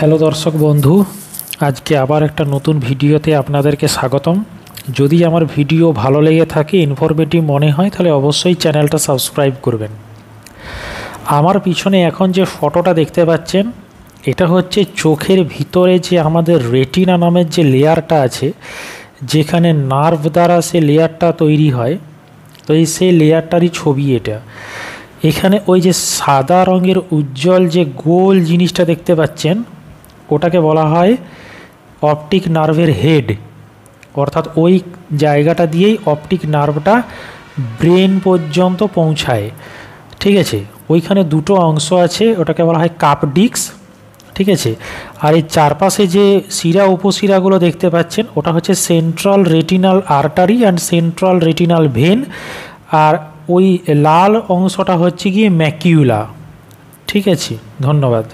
Hello দর্শক বন্ধু, আজকে আবার একটা নতুন ভিডিওতে আপনাদেরকে স্বাগতম। যদি আমার ভিডিও ভালো লেগে থাকে, ইনফরমেটিভ মনে হয়, তাহলে অবশ্যই চ্যানেলটা সাবস্ক্রাইব করবেন। আমার পিছনে এখন যে ফটোটা দেখতে পাচ্ছেন, এটা হচ্ছে চোখের ভিতরে যে আমাদের রেটিনা নামের যে লেয়ারটা আছে, যেখানে নার্ভ দ্বারা সে লেয়ারটা তৈরি হয়, তো সেই লেয়ারটারই ছবি এটা। এখানে ওই যে সাদা রঙের উজ্জ্বল যে গোল জিনিসটা দেখতে পাচ্ছেন, ওটাকে বলা হয় অপটিক নার্ভের হেড। অর্থাৎ ওই জায়গাটা দিয়েই অপটিক নার্ভটা ব্রেন পর্যন্ত পৌঁছায়। ঠিক আছে, ওইখানে দুটো অংশ আছে, ওটাকে বলা হয় কাপ ডিস্ক। ঠিক আছে, আর এই চারপাশে যে শিরা উপশিরাগুলো দেখতে পাচ্ছেন, ওটা হচ্ছে central retinal artery and central retinal vein. আর ওই লাল অংশটা হচ্ছে গিয়ে ম্যাকিউলা। ঠিক আছে, ধন্যবাদ।